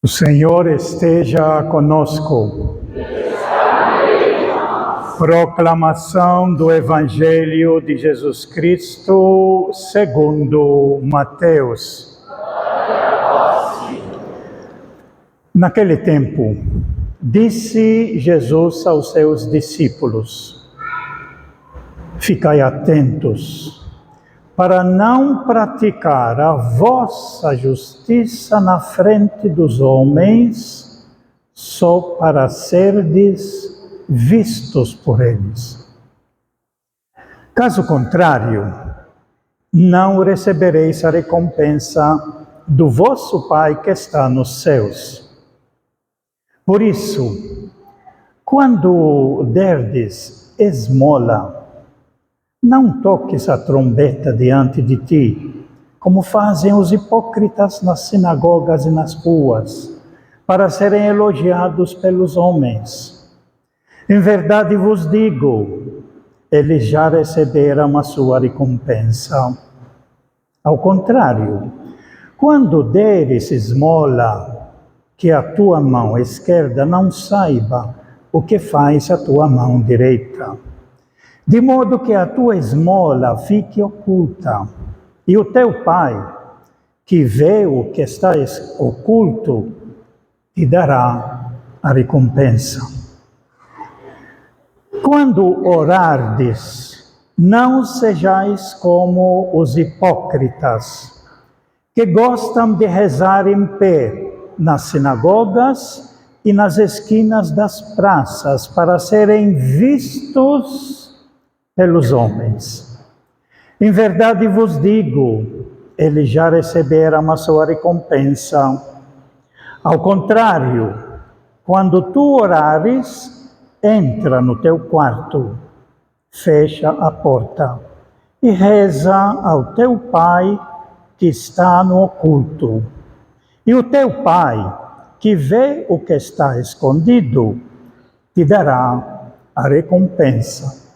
O Senhor esteja conosco. Proclamação do Evangelho de Jesus Cristo segundo Mateus. Naquele tempo, disse Jesus aos seus discípulos: ficai atentos, para não praticar a vossa justiça na frente dos homens, só para serdes vistos por eles. Caso contrário, não recebereis a recompensa do vosso Pai que está nos céus. Por isso, quando derdes esmola, não toques a trombeta diante de ti, como fazem os hipócritas nas sinagogas e nas ruas, para serem elogiados pelos homens. Em verdade vos digo, eles já receberam a sua recompensa. Ao contrário, quando deres esmola, que a tua mão esquerda não saiba o que faz a tua mão direita, de modo que a tua esmola fique oculta, e o teu Pai, que vê o que está oculto, te dará a recompensa. Quando orardes, não sejais como os hipócritas, que gostam de rezar em pé nas sinagogas e nas esquinas das praças, para serem vistos pelos homens. Em verdade vos digo, eles já receberam a sua recompensa. Ao contrário, quando tu orares, entra no teu quarto, fecha a porta e reza ao teu Pai que está no oculto. E o teu Pai, que vê o que está escondido, te dará a recompensa.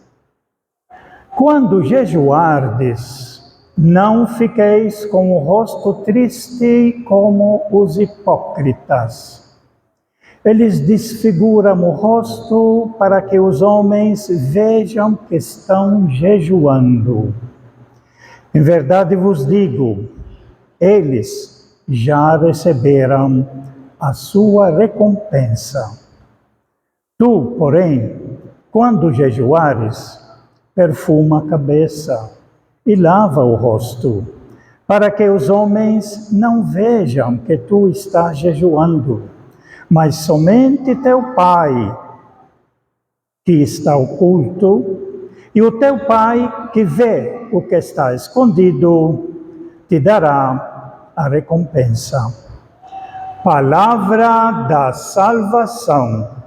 Quando jejuardes, não fiqueis com o rosto triste como os hipócritas. Eles desfiguram o rosto para que os homens vejam que estão jejuando. Em verdade vos digo, eles já receberam a sua recompensa. Tu, porém, quando jejuares, perfuma a cabeça e lava o rosto, para que os homens não vejam que tu estás jejuando, mas somente teu Pai, que está oculto, e o teu Pai, que vê o que está escondido, te dará a recompensa. Palavra da salvação.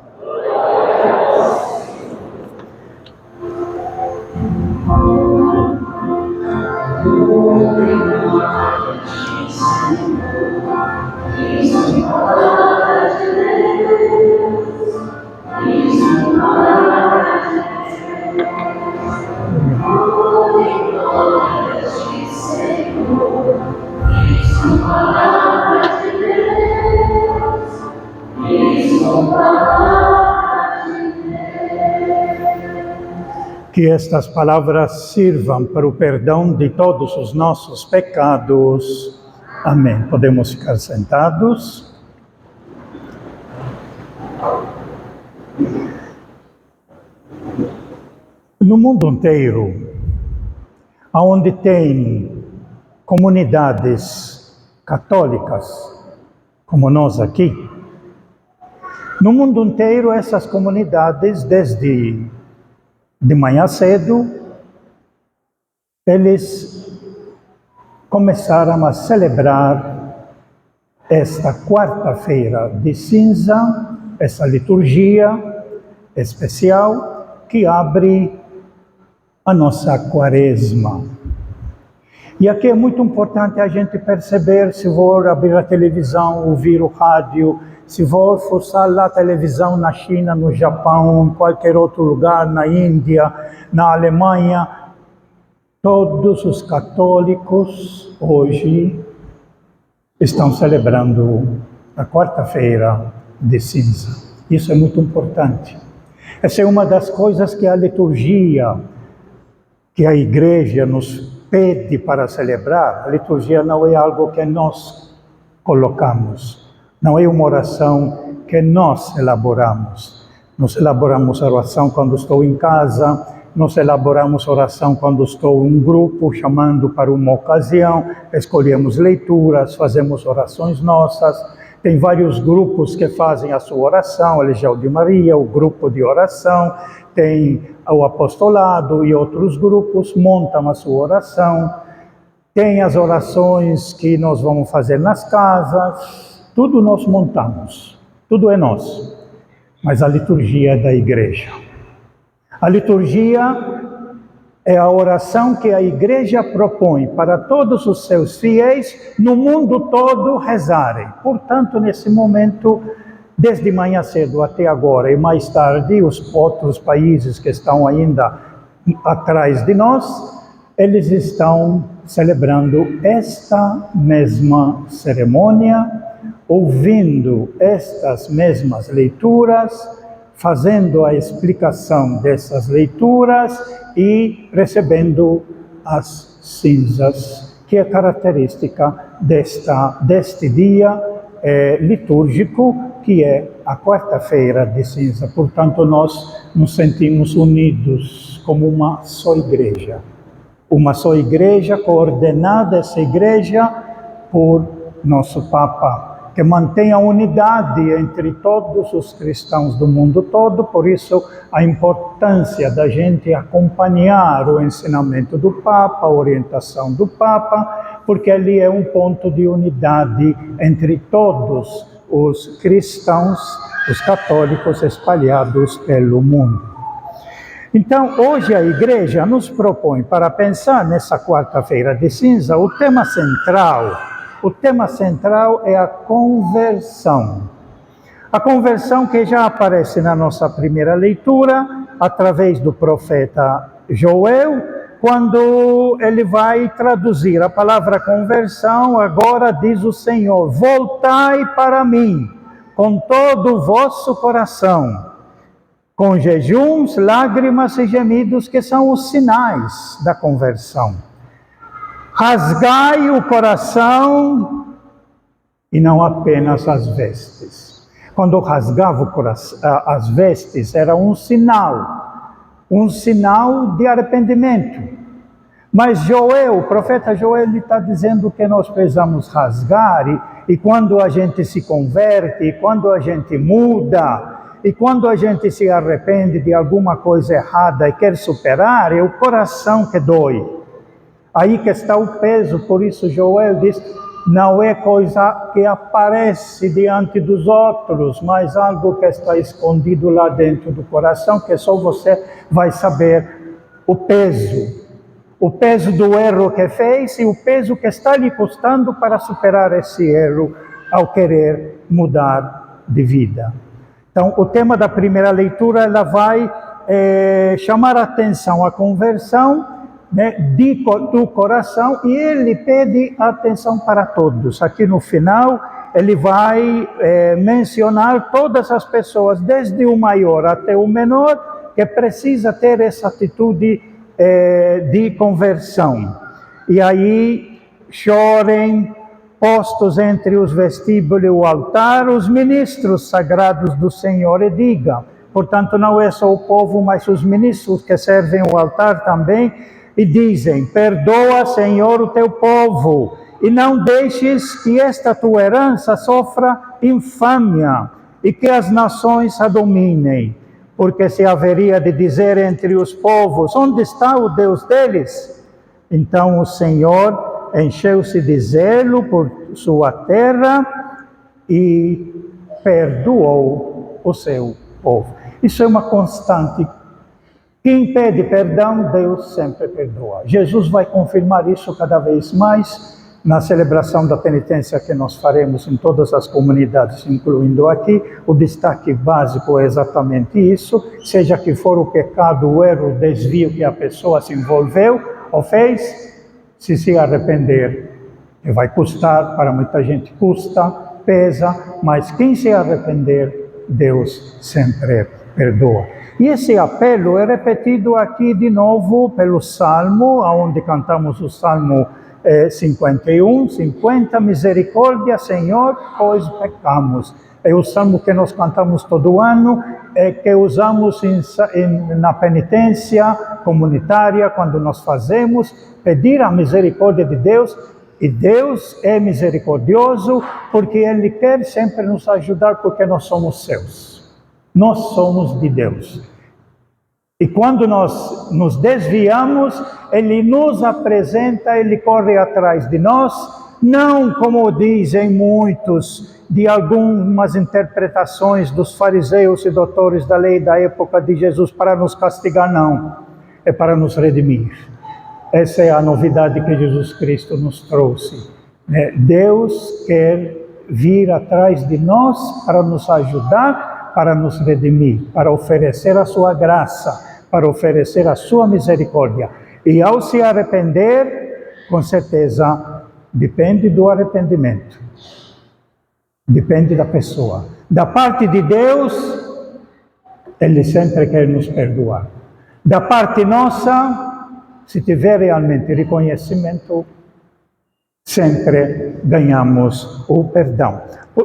Que estas palavras sirvam para o perdão de todos os nossos pecados. Amém. Podemos ficar sentados. No mundo inteiro, onde tem comunidades católicas, como nós aqui, no mundo inteiro essas comunidades, desde de manhã cedo, eles começaram a celebrar esta quarta-feira de cinza, essa liturgia especial que abre a nossa quaresma. E aqui é muito importante a gente perceber, se for abrir a televisão, ouvir o rádio, se for fuçar lá a televisão na China, no Japão, em qualquer outro lugar, na Índia, na Alemanha, todos os católicos hoje estão celebrando na quarta-feira de cinza. Isso é muito importante. Essa é uma das coisas que a liturgia, que a igreja nos pede para celebrar. A liturgia não é algo que nós colocamos, não é uma oração que nós elaboramos. Nós elaboramos a oração quando estou em casa, nós elaboramos oração quando estou em um grupo, chamando para uma ocasião, escolhemos leituras, fazemos orações nossas. Tem vários grupos que fazem a sua oração, a Legião de Maria, o grupo de oração, tem o apostolado e outros grupos montam a sua oração. Tem as orações que nós vamos fazer nas casas, tudo nós montamos, tudo é nosso. Mas a liturgia é da igreja. A liturgia é a oração que a igreja propõe para todos os seus fiéis no mundo todo rezarem. Portanto, nesse momento, desde manhã cedo até agora e mais tarde, os outros países que estão ainda atrás de nós, eles estão celebrando esta mesma cerimônia, ouvindo estas mesmas leituras, fazendo a explicação dessas leituras e recebendo as cinzas, que é característica deste dia litúrgico, que é a quarta-feira de cinza. Portanto, nós nos sentimos unidos como uma só igreja. Uma só igreja, coordenada essa igreja por nosso Papa, que mantém a unidade entre todos os cristãos do mundo todo. Por isso, a importância da gente acompanhar o ensinamento do Papa, a orientação do Papa, porque ali é um ponto de unidade entre todos os cristãos, os católicos espalhados pelo mundo. Então, hoje a igreja nos propõe, para pensar nessa quarta-feira de cinza, o tema central. O tema central é a conversão. A conversão que já aparece na nossa primeira leitura, através do profeta Joel, quando ele vai traduzir a palavra conversão. Agora diz o Senhor: voltai para mim com todo o vosso coração, com jejuns, lágrimas e gemidos, que são os sinais da conversão. Rasgai o coração e não apenas as vestes. Quando rasgava o coração, as vestes, era um sinal de arrependimento. Mas o profeta Joel está dizendo que nós precisamos rasgar, e quando a gente se converte, e quando a gente muda, e quando a gente se arrepende de alguma coisa errada e quer superar, é o coração que dói. Aí que está o peso. Por isso Joel diz, não é coisa que aparece diante dos outros, mas algo que está escondido lá dentro do coração, que só você vai saber o peso do erro que fez e o peso que está lhe custando para superar esse erro ao querer mudar de vida. Então, o tema da primeira leitura, ela vai chamar a atenção à conversão, do coração, e ele pede atenção para todos. Aqui no final, ele vai mencionar todas as pessoas, desde o maior até o menor, que precisa ter essa atitude de conversão. E aí, chorem, postos entre os vestíbulos e o altar, os ministros sagrados do Senhor, e diga. Portanto, não é só o povo, mas os ministros que servem o altar também, e dizem: perdoa, Senhor, o teu povo, e não deixes que esta tua herança sofra infâmia, e que as nações a dominem. Porque se haveria de dizer entre os povos: onde está o Deus deles? Então o Senhor encheu-se de zelo por sua terra e perdoou o seu povo. Isso é uma constante. Quem pede perdão, Deus sempre perdoa. Jesus vai confirmar isso cada vez mais na celebração da penitência que nós faremos em todas as comunidades, incluindo aqui. O destaque básico é exatamente isso: seja que for o pecado, o erro, o desvio que a pessoa se envolveu ou fez, se arrepender, que vai custar, para muita gente custa, pesa, mas quem se arrepender, Deus sempre perdoa. E esse apelo é repetido aqui de novo pelo Salmo, onde cantamos o Salmo 51, 50, misericórdia, Senhor, pois pecamos. É o salmo que nós cantamos todo ano, que usamos na penitência comunitária, quando nós fazemos, pedir a misericórdia de Deus. E Deus é misericordioso, porque Ele quer sempre nos ajudar, porque nós somos seus. Nós somos de Deus. E quando nós nos desviamos, Ele nos apresenta, Ele corre atrás de nós, não como dizem muitos, de algumas interpretações dos fariseus e doutores da lei da época de Jesus, para nos castigar, não. É para nos redimir. Essa é a novidade que Jesus Cristo nos trouxe. Deus quer vir atrás de nós para nos ajudar, para nos redimir, para oferecer a sua graça, para oferecer a sua misericórdia. E ao se arrepender, com certeza, depende do arrependimento. Depende da pessoa. Da parte de Deus, Ele sempre quer nos perdoar. Da parte nossa, se tiver realmente reconhecimento, sempre ganhamos o perdão.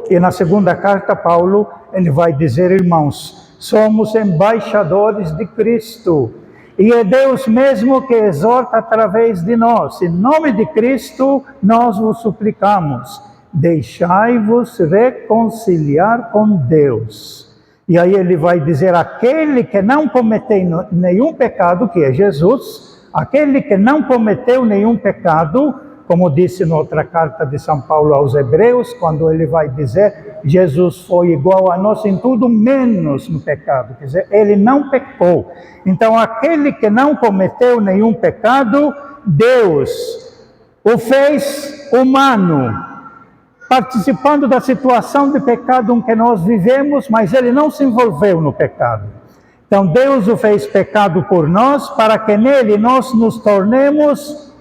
E na segunda carta, Paulo, ele vai dizer, irmãos, somos embaixadores de Cristo. E é Deus mesmo que exorta através de nós. Em nome de Cristo, nós vos suplicamos, deixai-vos reconciliar com Deus. E aí ele vai dizer, aquele que não cometeu nenhum pecado, que é Jesus, aquele que não cometeu nenhum pecado, como disse na outra carta de São Paulo aos Hebreus, quando ele vai dizer, Jesus foi igual a nós em tudo, menos no pecado. Quer dizer, ele não pecou. Então, aquele que não cometeu nenhum pecado, Deus o fez humano, participando da situação de pecado em que nós vivemos, mas ele não se envolveu no pecado. Então, Deus o fez pecado por nós, para que nele nós nos tornemos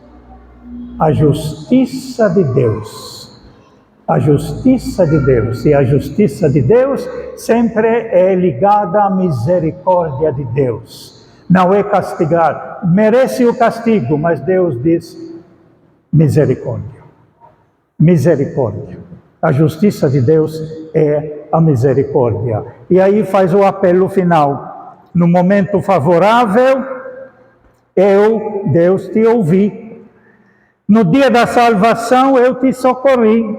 a justiça de Deus. A justiça de Deus. E a justiça de Deus sempre é ligada à misericórdia de Deus. Não é castigar. Merece o castigo, mas Deus diz misericórdia. Misericórdia. A justiça de Deus é a misericórdia. E aí faz o apelo final. No momento favorável, Deus, te ouvi. No dia da salvação, eu te socorri.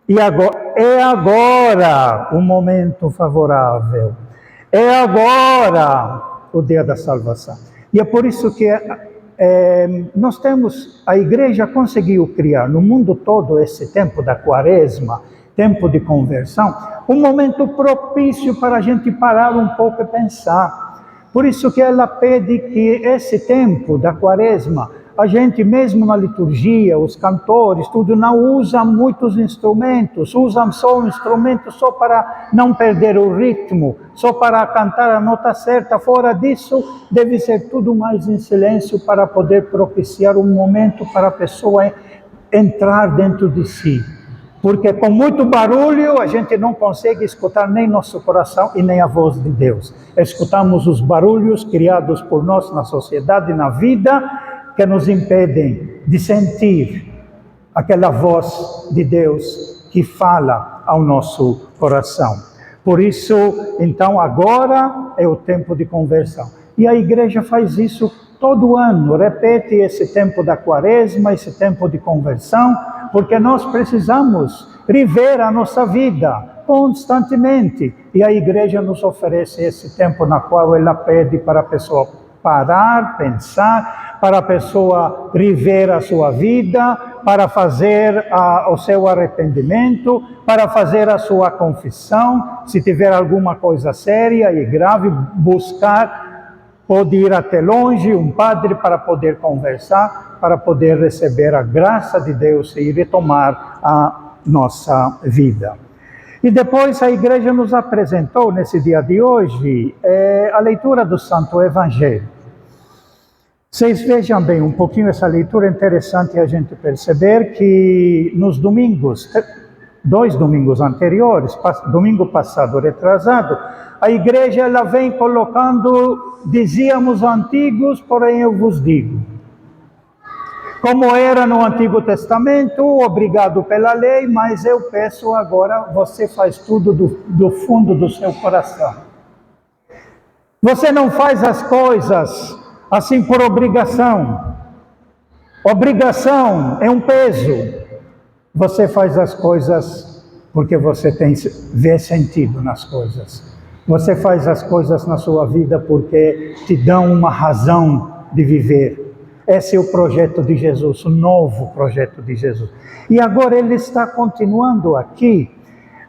E agora, é agora o momento favorável. É agora o dia da salvação. E é por isso que nós temos, a igreja conseguiu criar no mundo todo esse tempo da quaresma, tempo de conversão, um momento propício para a gente parar um pouco e pensar. Por isso que ela pede que esse tempo da quaresma, a gente mesmo na liturgia, os cantores, tudo, não usa muitos instrumentos, usam só um instrumento só para não perder o ritmo, só para cantar a nota certa. Fora disso, deve ser tudo mais em silêncio para poder propiciar um momento para a pessoa entrar dentro de si. Porque com muito barulho a gente não consegue escutar nem nosso coração e nem a voz de Deus. Escutamos os barulhos criados por nós na sociedade, na vida, que nos impedem de sentir aquela voz de Deus que fala ao nosso coração. Por isso, então, agora é o tempo de conversão. E a igreja faz isso todo ano, repete esse tempo da quaresma, esse tempo de conversão, porque nós precisamos rever a nossa vida constantemente. E a igreja nos oferece esse tempo na qual ela pede para a pessoa parar, pensar, para a pessoa rever a sua vida, para fazer o seu arrependimento, para fazer a sua confissão, se tiver alguma coisa séria e grave, buscar, pode ir até longe, um padre para poder conversar, para poder receber a graça de Deus e retomar a nossa vida. E depois a igreja nos apresentou, nesse dia de hoje, a leitura do Santo Evangelho. Vocês vejam bem um pouquinho essa leitura, é interessante a gente perceber que nos domingos 2 domingos anteriores, domingo passado, retrasado, a igreja ela vem colocando, dizíamos antigos, porém eu vos digo. Como era no Antigo Testamento, obrigado pela lei, mas eu peço agora, você faz tudo do fundo do seu coração. Você não faz as coisas assim por obrigação. Obrigação é um peso. Você faz as coisas porque você vê sentido nas coisas. Você faz as coisas na sua vida porque te dão uma razão de viver. Esse é o projeto de Jesus, o novo projeto de Jesus. E agora ele está continuando aqui.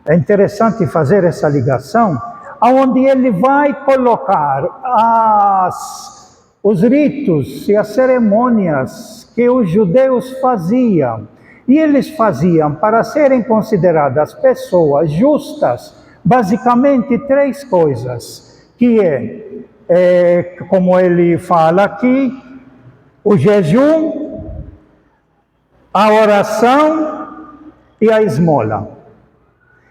É interessante fazer essa ligação, onde ele vai colocar os ritos e as cerimônias que os judeus faziam. E eles faziam para serem consideradas pessoas justas, basicamente 3 coisas, que como ele fala aqui, o jejum, a oração e a esmola.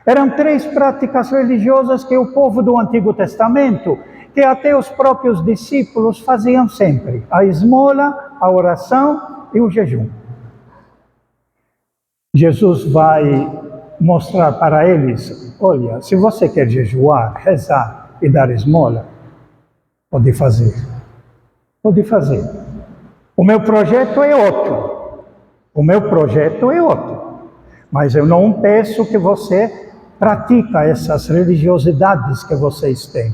Eram 3 práticas religiosas que o povo do Antigo Testamento, que até os próprios discípulos faziam sempre. A esmola, a oração e o jejum. Jesus vai mostrar para eles, olha, se você quer jejuar, rezar e dar esmola, pode fazer. Pode fazer. O meu projeto é outro. O meu projeto é outro. Mas eu não peço que você pratica essas religiosidades que vocês têm.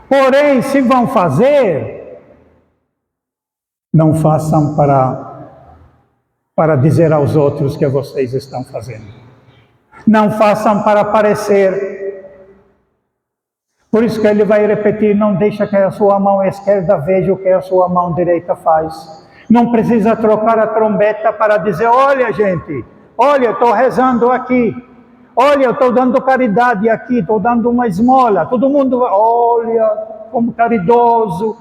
Porém, se vão fazer, não façam para dizer aos outros que vocês estão fazendo. Não façam para parecer. Por isso que ele vai repetir, não deixa que a sua mão esquerda veja o que a sua mão direita faz. Não precisa trocar a trombeta para dizer, olha gente, olha, eu estou rezando aqui. Olha, eu estou dando caridade aqui, estou dando uma esmola. Todo mundo, olha, como caridoso.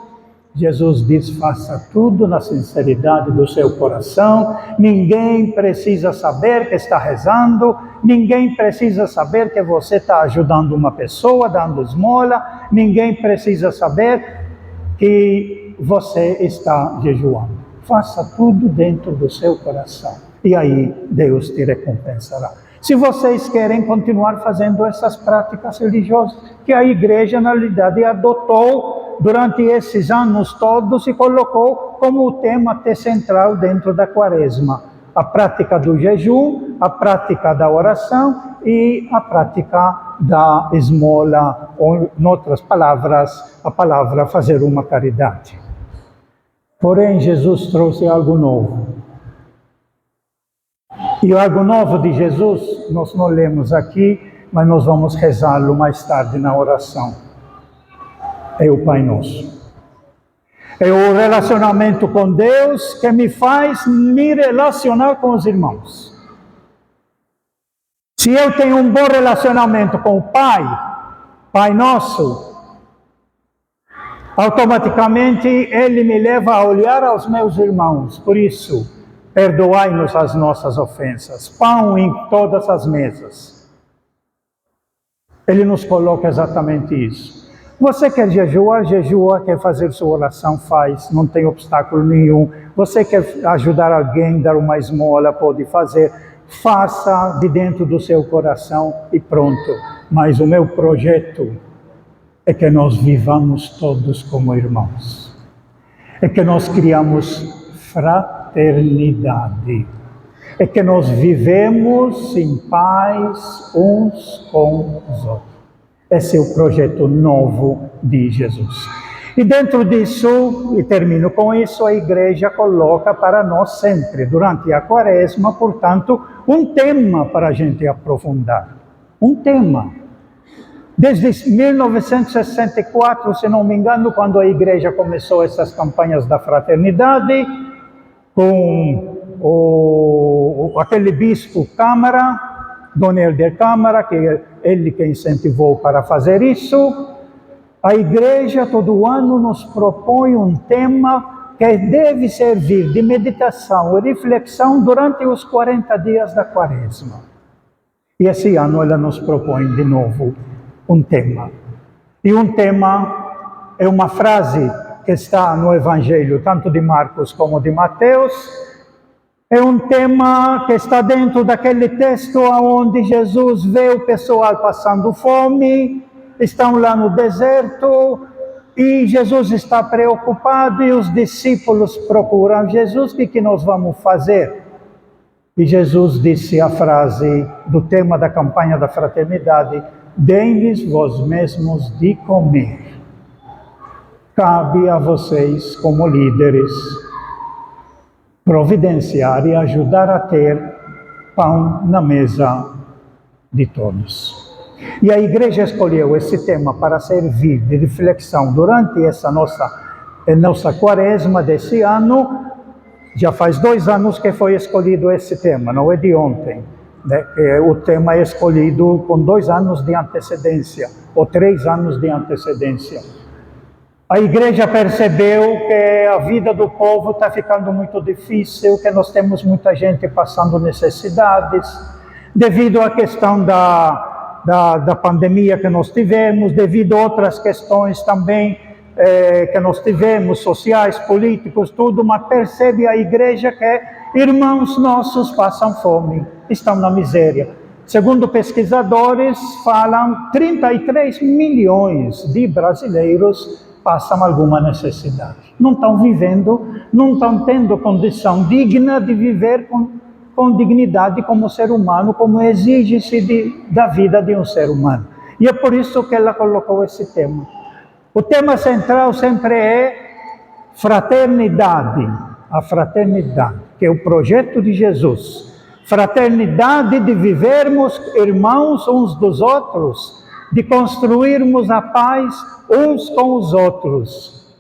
Jesus diz, faça tudo na sinceridade do seu coração. Ninguém precisa saber que está rezando. Ninguém precisa saber que você está ajudando uma pessoa, dando esmola. Ninguém precisa saber que você está jejuando. Faça tudo dentro do seu coração. E aí Deus te recompensará. Se vocês querem continuar fazendo essas práticas religiosas, que a igreja, na realidade, adotou durante esses anos todos e colocou como o tema central dentro da quaresma. A prática do jejum, a prática da oração e a prática da esmola, ou, em outras palavras, a palavra fazer uma caridade. Porém, Jesus trouxe algo novo. E algo novo de Jesus, nós não lemos aqui, mas nós vamos rezá-lo mais tarde na oração. É o Pai Nosso. É o relacionamento com Deus que me faz me relacionar com os irmãos. Se eu tenho um bom relacionamento com o Pai, Pai Nosso, automaticamente Ele me leva a olhar aos meus irmãos. Por isso, perdoai-nos as nossas ofensas. Pão em todas as mesas. Ele nos coloca exatamente isso. Você quer jejuar? Jejua. Quer fazer sua oração? Faz. Não tem obstáculo nenhum. Você quer ajudar alguém, dar uma esmola? Pode fazer. Faça de dentro do seu coração e pronto. Mas o meu projeto é que nós vivamos todos como irmãos. É que nós criamos fraternidade. É que nós vivemos em paz uns com os outros. Esse é o projeto novo de Jesus. E dentro disso, e termino com isso, a igreja coloca para nós sempre, durante a quaresma, portanto, um tema para a gente aprofundar. Um tema. Desde 1964, se não me engano, quando a igreja começou essas campanhas da fraternidade, com aquele bispo Câmara, Dom Helder Câmara, que é ele que incentivou para fazer isso, a igreja todo ano nos propõe um tema que deve servir de meditação e reflexão durante os 40 dias da quaresma. E esse ano ela nos propõe de novo um tema. E um tema é uma frase que está no Evangelho, tanto de Marcos como de Mateus. É um tema que está dentro daquele texto onde Jesus vê o pessoal passando fome, estão lá no deserto, e Jesus está preocupado e os discípulos procuram Jesus. O que nós vamos fazer? E Jesus disse a frase do tema da campanha da fraternidade: deem-lhes vós mesmos de comer. Cabe a vocês, como líderes, providenciar e ajudar a ter pão na mesa de todos. E a igreja escolheu esse tema para servir de reflexão durante essa nossa quaresma desse ano. Já faz 2 anos que foi escolhido esse tema, não é de ontem. Né? O tema é escolhido com 2 anos de antecedência, ou 3 anos de antecedência. A igreja percebeu que a vida do povo está ficando muito difícil, que nós temos muita gente passando necessidades, devido à questão da pandemia que nós tivemos, devido a outras questões também que nós tivemos, sociais, políticos, tudo, mas percebe a igreja que irmãos nossos passam fome, estão na miséria. Segundo pesquisadores, falam 33 milhões de brasileiros passam alguma necessidade. Não estão vivendo, não estão tendo condição digna de viver com dignidade como ser humano, como exige-se da vida de um ser humano. E é por isso que ela colocou esse tema. O tema central sempre é fraternidade, a fraternidade, que é o projeto de Jesus. Fraternidade de vivermos irmãos uns dos outros, de construirmos a paz uns com os outros.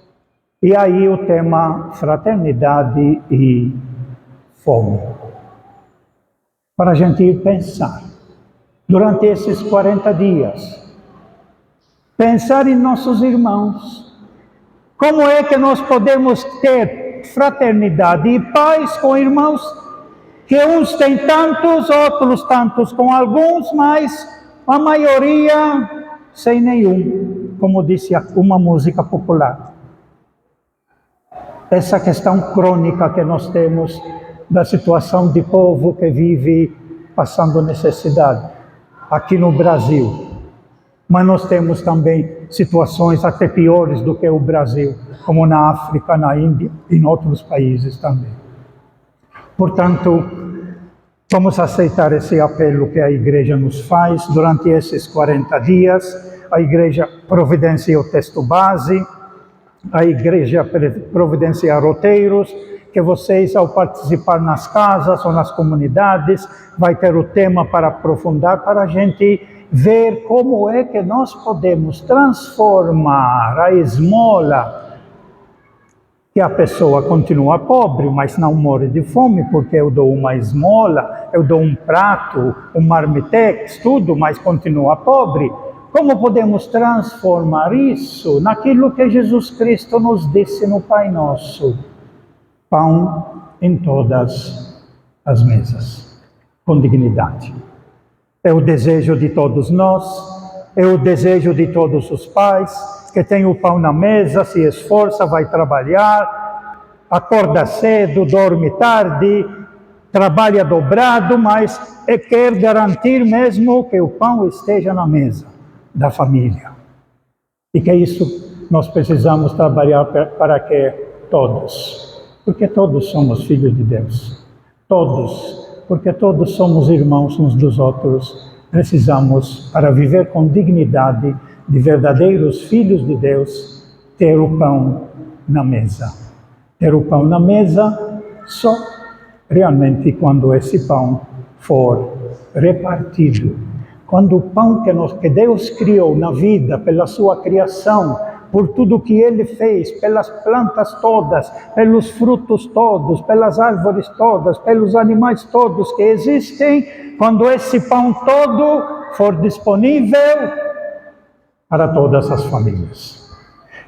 E aí o tema fraternidade e fome. Para a gente ir pensar, durante esses 40 dias, pensar em nossos irmãos. Como é que nós podemos ter fraternidade e paz com irmãos que uns têm tantos, outros tantos com alguns, mas a maioria sem nenhum, como disse uma música popular. Essa questão crônica que nós temos da situação de povo que vive passando necessidade aqui no Brasil. Mas nós temos também situações até piores do que o Brasil, como na África, na Índia e em outros países também. Portanto, vamos aceitar esse apelo que a igreja nos faz. Durante esses 40 dias, a igreja providencia o texto base, a igreja providencia roteiros, que vocês, ao participar nas casas ou nas comunidades, vai ter o tema para aprofundar, para a gente ver como é que nós podemos transformar a esmola, que a pessoa continua pobre, mas não morre de fome, porque eu dou uma esmola, eu dou um prato, um marmitex, tudo, mas continua pobre. Como podemos transformar isso naquilo que Jesus Cristo nos disse no Pai Nosso? Pão em todas as mesas, com dignidade. É o desejo de todos nós, é o desejo de todos os pais, que tem o pão na mesa, se esforça, vai trabalhar, acorda cedo, dorme tarde, trabalha dobrado, mas quer garantir mesmo que o pão esteja na mesa da família. E que isso nós precisamos trabalhar para que todos, porque todos somos filhos de Deus, todos, porque todos somos irmãos uns dos outros, precisamos, para viver com dignidade, de verdadeiros filhos de Deus, ter o pão na mesa. Ter o pão na mesa só realmente quando esse pão for repartido. Quando o pão que Deus criou na vida, pela sua criação, por tudo que Ele fez, pelas plantas todas, pelos frutos todos, pelas árvores todas, pelos animais todos que existem, quando esse pão todo for disponível para todas as famílias.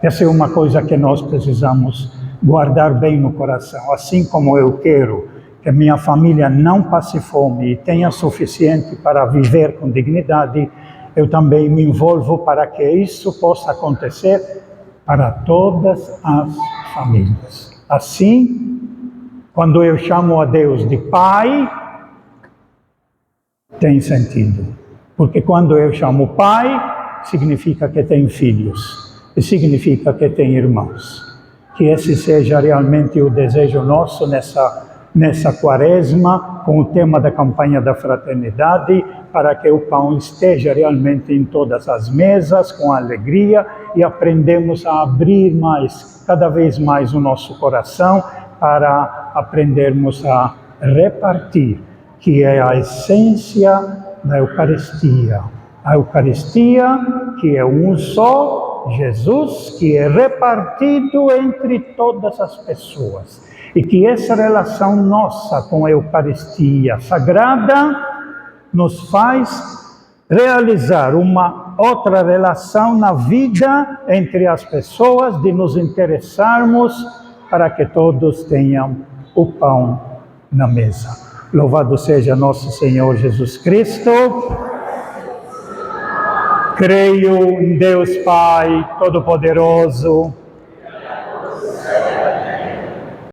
Essa é uma coisa que nós precisamos guardar bem no coração. Assim como eu quero que minha família não passe fome e tenha suficiente para viver com dignidade, eu também me envolvo para que isso possa acontecer para todas as famílias. Assim, quando eu chamo a Deus de Pai, tem sentido. Porque quando eu chamo Pai, significa que tem filhos, e significa que tem irmãos. Que esse seja realmente o desejo nosso nessa quaresma, com o tema da campanha da fraternidade, para que o pão esteja realmente em todas as mesas, com alegria, e aprendemos a abrir cada vez mais o nosso coração, para aprendermos a repartir, que é a essência da Eucaristia. A Eucaristia, que é um só Jesus, que é repartido entre todas as pessoas. E que essa relação nossa com a Eucaristia Sagrada nos faz realizar uma outra relação na vida entre as pessoas, de nos interessarmos para que todos tenham o pão na mesa. Louvado seja nosso Senhor Jesus Cristo. Creio em Deus Pai Todo-Poderoso,